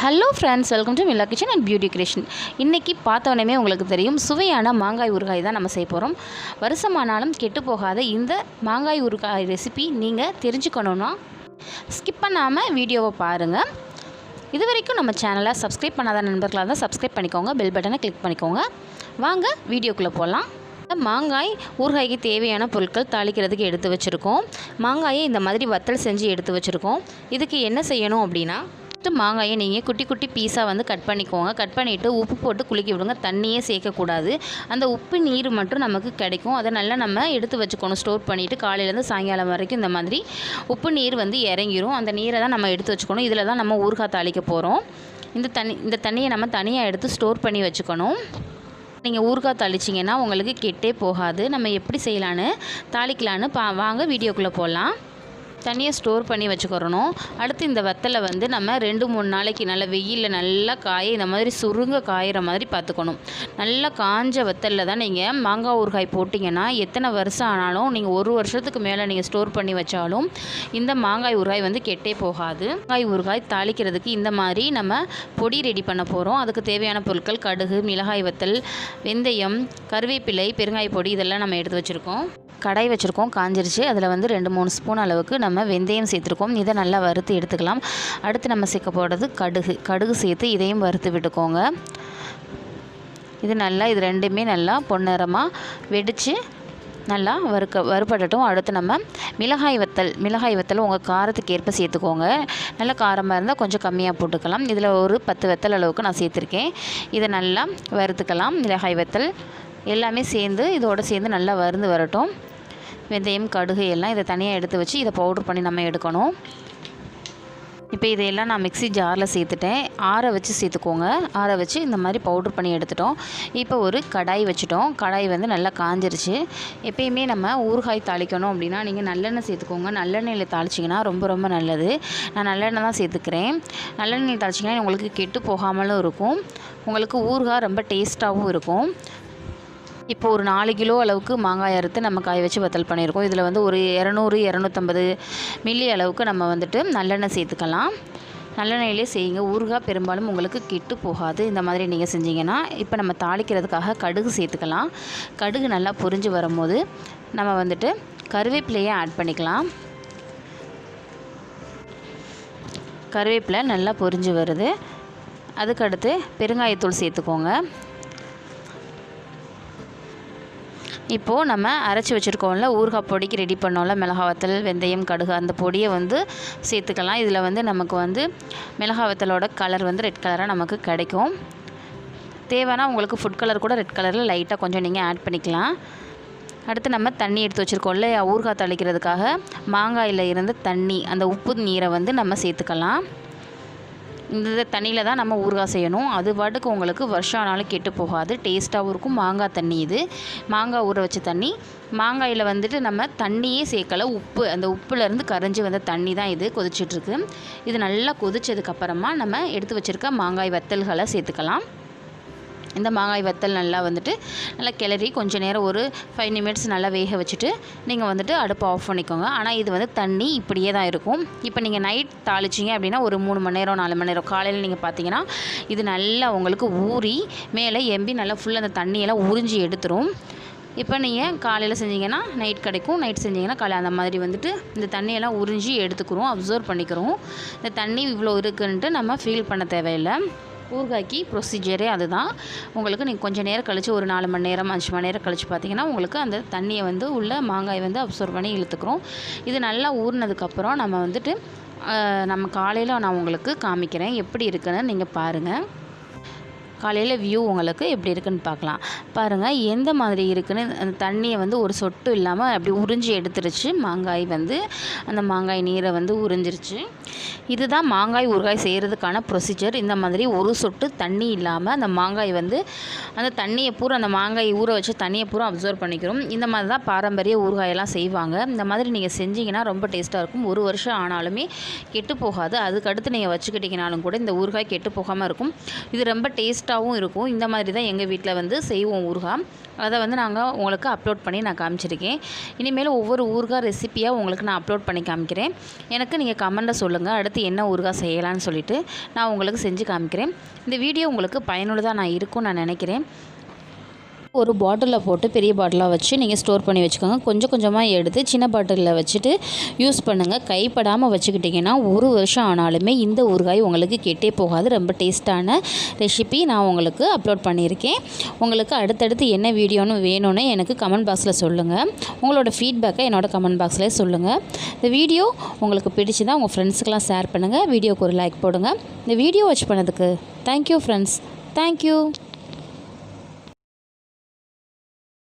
Hello friends, welcome to Milla kitchen and beauty creation. இன்றைக்கி பார்த்தோன்னே உங்களுக்கு தெரியும், சுவையான மாங்காய் ஊறுகாய் தான் நம்ம செய்ய போகிறோம். வருஷமானாலும் கெட்டு போகாத இந்த மாங்காய் ஊறுகாய் ரெசிபி நீங்கள் தெரிஞ்சுக்கணுன்னா ஸ்கிப் பண்ணாமல் வீடியோவை பாருங்கள். இது வரைக்கும் நம்ம சேனலை சப்ஸ்கிரைப் பண்ணாத நண்பர்களாக தான் சப்ஸ்கிரைப் பண்ணிக்கோங்க, பெல் பட்டனை கிளிக் பண்ணிக்கோங்க. வாங்க வீடியோக்குள்ளே போகலாம். மாங்காய் ஊறுகாய்க்கு தேவையான பொருட்கள் தாளிக்கிறதுக்கு எடுத்து வச்சுருக்கோம். மாங்காயை இந்த மாதிரி வத்தல் செஞ்சு எடுத்து வச்சுருக்கோம். இதுக்கு என்ன செய்யணும் அப்படின்னா, மாங்காயை நீங்கள் குட்டி குட்டி பீஸாக வந்து கட் பண்ணிக்கோங்க. கட் பண்ணிவிட்டு உப்பு போட்டு குலுக்கி விடுங்க. தண்ணியே சேர்க்கக்கூடாது. அந்த உப்பு நீர் மட்டும் நமக்கு கிடைக்கும். அதை நல்லா நம்ம எடுத்து வச்சுக்கணும். ஸ்டோர் பண்ணிவிட்டு காலையிலேருந்து சாயங்காலம் வரைக்கும் இந்த மாதிரி உப்பு நீர் வந்து இறங்கிரும். அந்த நீரை தான் நம்ம எடுத்து வச்சுக்கணும். இதில் தான் நம்ம ஊறுகாய் தாளிக்க போகிறோம். இந்த தண்ணியை நம்ம தனியாக எடுத்து ஸ்டோர் பண்ணி வச்சுக்கணும். நீங்கள் ஊறுகாய் தாளிச்சிங்கன்னா உங்களுக்கு கெட்டே போகாது. நம்ம எப்படி செய்யலான்னு தாளிக்கலான்னு வாங்க வீடியோக்குள்ளே போகலாம். தண்ணியை ஸ்டோர் பண்ணி வச்சுக்கிறணும். அடுத்து இந்த வத்தலை வந்து நம்ம 2-3 நாளைக்கு நல்ல வெயிலில் நல்லா இந்த மாதிரி சுருங்க காயிற மாதிரி பார்த்துக்கணும். நல்லா காஞ்ச வத்தலில் தான் நீங்கள் மாங்காய் ஊறுகாய் போட்டிங்கன்னா எத்தனை வருஷம் ஆனாலும் நீங்கள் 1 வருஷத்துக்கு மேலே நீங்கள் ஸ்டோர் பண்ணி வச்சாலும் இந்த மாங்காய் ஊறுகாய் வந்து கெட்டே போகாது. மாங்காய் ஊறுகாய் தாளிக்கிறதுக்கு இந்த மாதிரி நம்ம பொடி ரெடி பண்ண போகிறோம். அதுக்கு தேவையான பொருட்கள் கடுகு, மிளகாய் வத்தல், வெந்தயம், கருவேப்பிலை, பெருங்காய பொடி இதெல்லாம் நம்ம எடுத்து வச்சுருக்கோம். கடாய் வச்சுருக்கோம், காஞ்சிருச்சு. அதில் வந்து 2-3 ஸ்பூன் அளவுக்கு நம்ம வெந்தயம் சேர்த்துருக்கோம். இதை நல்லா வறுத்து எடுத்துக்கலாம். அடுத்து நம்ம சேர்க்க போகிறது கடுகு சேர்த்து இதையும் வறுத்து விட்டுக்கோங்க. இது ரெண்டுமே நல்லா பொன்னிறமாக வெடித்து நல்லா வறுபடட்டும். அடுத்து நம்ம மிளகாய் வத்தல் உங்கள் காரத்துக்கு ஏற்ப சேர்த்துக்கோங்க. நல்லா காரமாக இருந்தால் கொஞ்சம் கம்மியாக போட்டுக்கலாம். இதில் ஒரு 10 வத்தல் அளவுக்கு நான் சேர்த்துருக்கேன். இதை நல்லா வறுத்துக்கலாம். மிளகாய் வத்தல் எல்லாமே இதோடு சேர்ந்து நல்லா வறுந்து வரட்டும். வெந்தயம், கடுகு எல்லாம் இதை தனியாக எடுத்து வச்சு இதை பவுட்ரு பண்ணி நம்ம எடுக்கணும். இப்போ இதையெல்லாம் நான் மிக்ஸி ஜாரில் சேர்த்துட்டேன். ஆற வச்சு சேர்த்துக்கோங்க. ஆற வச்சு இந்த மாதிரி பவுட்ரு பண்ணி எடுத்துட்டோம். இப்போ ஒரு கடாய் வச்சுட்டோம். கடாய் வந்து நல்லா காஞ்சிருச்சு. எப்பயுமே நம்ம ஊறுகாய் தாளிக்கணும் அப்படின்னா நீங்கள் நல்லெண்ணெய் சேர்த்துக்கோங்க. நல்லெண்ணெயில் தாளிச்சிங்கன்னா ரொம்ப நல்லது. நான் நல்லெண்ணெய் தான் சேர்த்துக்கிறேன். நல்லெண்ணெயில் தாளிச்சிங்கன்னா உங்களுக்கு கெட்டு போகாமலும் இருக்கும். உங்களுக்கு ஊறுகாய் ரொம்ப டேஸ்ட்டாகவும் இருக்கும். இப்போ ஒரு 4 கிலோ அளவுக்கு மாங்காய் அறுத்து நம்ம காய வச்சு வத்தல் பண்ணியிருக்கோம். இதில் வந்து ஒரு 200-250 மில்லி அளவுக்கு நம்ம வந்துட்டு நல்லெண்ணெய் சேர்த்துக்கலாம். நல்லெண்ணெயிலே செய்யுங்க. ஊறுகாய் பெரும்பாலும் உங்களுக்கு கெட்டு போகாது இந்த மாதிரி நீங்கள் செஞ்சீங்கன்னா. இப்போ நம்ம தாளிக்கிறதுக்காக கடுகு சேர்த்துக்கலாம். கடுகு நல்லா பொரிஞ்சு வரும்போது நம்ம வந்துட்டு கருவேப்பிலையை ஆட் பண்ணிக்கலாம். கருவேப்பிலை நல்லா பொரிஞ்சு வருது. அதுக்கடுத்து பெருங்காயத்தூள் சேர்த்துக்கோங்க. இப்போது நம்ம அரைச்சி வச்சுருக்கோம்ல, ஊறுகாய் பொடிக்கு ரெடி பண்ணோம்ல, மிளகாய் வத்தல், வெந்தயம், கடுகு, அந்த பொடியை வந்து சேர்த்துக்கலாம். இதில் வந்து நமக்கு வந்து மிளகாய் வத்தலோட கலர் வந்து ரெட் கலராக நமக்கு கிடைக்கும். தேவைன்னா உங்களுக்கு ஃபுட் கலர் கூட ரெட் கலரில் லைட்டாக கொஞ்சம் நீங்கள் ஆட் பண்ணிக்கலாம். அடுத்து நம்ம தண்ணி எடுத்து வச்சுருக்கோம்ல, ஊறுகாய் தாளிக்கிறதுக்காக மாங்காயில் இருந்து தண்ணி, அந்த உப்பு நீரை வந்து நம்ம சேர்த்துக்கலாம். இந்த தண்ணியில் தான் நம்ம ஊறுகாய் செய்யணும். அது பாட்டுக்கு உங்களுக்கு வருஷம் ஆனாலும் கெட்டு போகாது. டேஸ்ட்டாகவும் இருக்கும். மாங்காய் தண்ணி இது. மாங்காய் ஊற வச்ச தண்ணி. மாங்காயில் வந்துட்டு நம்ம தண்ணியே சேர்க்கலை. அந்த உப்புலேருந்து கரைஞ்சி வந்த தண்ணி தான் இது கொதிச்சிட்ருக்கு. இது நல்லா கொதிச்சதுக்கப்புறமா நம்ம எடுத்து வச்சுருக்க மாங்காய் வத்தல்களை சேர்த்துக்கலாம். இந்த மாங்காய் வத்தல் நல்லா வந்துட்டு நல்லா கிளறி கொஞ்சம் நேரம் ஒரு 5 நிமிட்ஸ் நல்லா வேக வச்சுட்டு நீங்கள் வந்துட்டு அடுப்பை ஆஃப் பண்ணிக்கோங்க. ஆனால் இது வந்து தண்ணி இப்படியே தான் இருக்கும். இப்போ நீங்கள் நைட் தாளிச்சிங்க அப்படின்னா ஒரு 3 மணி நேரம் 4 மணி நேரம் காலையில் நீங்கள் பார்த்தீங்கன்னா இது நல்லா உங்களுக்கு ஊறி மேலே எம்பி நல்லா ஃபுல்லாக அந்த தண்ணியெல்லாம் உறிஞ்சி எடுத்துரும். இப்போ நீங்கள் காலையில் செஞ்சீங்கன்னா நைட் கிடைக்கும், நைட் செஞ்சிங்கன்னா காலை அந்த மாதிரி வந்துட்டு இந்த தண்ணியெல்லாம் உறிஞ்சி எடுத்துக்கிறோம், அப்சர்வ் பண்ணிக்கிறோம். இந்த தண்ணி இவ்வளோ இருக்குன்ட்டு நம்ம ஃபீல் பண்ண தேவையில்லை. ஊறுகாய்க்கு ப்ரொசீஜரே அதுதான். உங்களுக்கு நீங்கள் கொஞ்சம் நேரம் கழித்து ஒரு 4 மணி நேரம் 5 மணி நேரம் கழித்து பார்த்தீங்கன்னா உங்களுக்கு அந்த தண்ணியை வந்து உள்ள மாங்காய் வந்து அப்சர்வ் பண்ணி இழுத்துக்கிறோம். இது நல்லா ஊறினதுக்கப்புறம் நம்ம வந்துட்டு நம்ம காலையில் நான் உங்களுக்கு காமிக்கிறேன் எப்படி இருக்குன்னு நீங்கள் பாருங்கள். காலையில் வியூ உங்களுக்கு எப்படி இருக்குன்னு பார்க்கலாம். பாருங்கள் எந்த மாதிரி இருக்குன்னு. அந்த தண்ணியை வந்து ஒரு சொட்டு இல்லாமல் அப்படி உறிஞ்சி எடுத்துருச்சு. மாங்காய் வந்து அந்த மாங்காய் நீரை வந்து உறிஞ்சிருச்சு. இதுதான் மாங்காய் ஊறுகாய் செய்கிறதுக்கான ப்ரொசீஜர். இந்த மாதிரி ஒரு சொட்டு தண்ணி இல்லாமல் அந்த மாங்காய் வந்து அந்த தண்ணியை பூரா, அந்த மாங்காய் ஊற வச்சு தண்ணியை பூரா அப்சர்வ் பண்ணிக்கிறோம். இந்த மாதிரி தான் பாரம்பரிய ஊறுகாயெல்லாம் செய்வாங்க. இந்த மாதிரி நீங்கள் செஞ்சிங்கன்னா ரொம்ப டேஸ்ட்டாக இருக்கும். 1 வருஷம் ஆனாலுமே கெட்டு போகாது. அதுக்கடுத்து நீங்கள் வச்சுக்கிட்டிங்கனாலும் கூட இந்த ஊறுகாய் கெட்டு போகாமல் இருக்கும். இது ரொம்ப டேஸ்ட்டாக டேஸ்ட்டாகவும் இருக்கும். இந்த மாதிரி தான் எங்கள் வீட்டில் வந்து செய்வோம் ஊறுகாய். அதை வந்து நாங்கள் உங்களுக்கு அப்லோட் பண்ணி நான் காமிச்சிருக்கேன். இனிமேல் ஒவ்வொரு ஊறுகாய் ரெசிப்பியாக உங்களுக்கு நான் அப்லோட் பண்ணி காமிக்கிறேன். எனக்கு நீங்கள் கமெண்ட்டில் சொல்லுங்கள் அடுத்து என்ன ஊறுகாய் செய்யலான்னு சொல்லிவிட்டு நான் உங்களுக்கு செஞ்சு காமிக்கிறேன். இந்த வீடியோ உங்களுக்கு பயனுள்ளதாக நான் இருக்கும்னு நான் நினைக்கிறேன். ஒரு பாட்டிலில் போட்டு பெரிய பாட்டிலாக வச்சு நீங்கள் ஸ்டோர் பண்ணி வச்சுக்கோங்க. கொஞ்சம் கொஞ்சமாக எடுத்து சின்ன பாட்டிலில் வச்சுட்டு யூஸ் பண்ணுங்கள். கைப்படாமல் வச்சுக்கிட்டிங்கன்னா 1 வருஷம் ஆனாலுமே இந்த ஊறுகாய் உங்களுக்கு கெட்டே போகாது. ரொம்ப டேஸ்ட்டான ரெசிபி நான் உங்களுக்கு அப்லோட் பண்ணியிருக்கேன். உங்களுக்கு அடுத்தடுத்து என்ன வீடியோன்னு வேணும்னு எனக்கு கமெண்ட் பாக்ஸில் சொல்லுங்கள். உங்களோட ஃபீட்பேக்கை என்னோடய கமெண்ட் பாக்ஸ்லேயே சொல்லுங்கள். இந்த வீடியோ உங்களுக்கு பிடிச்சிருந்தால் உங்கள் ஃப்ரெண்ட்ஸுக்கெல்லாம் ஷேர் பண்ணுங்கள். வீடியோக்கு ஒரு லைக் போடுங்க. இந்த வீடியோ வாட்ச் பண்ணதுக்கு தேங்க்யூ ஃப்ரெண்ட்ஸ். தேங்க்யூ.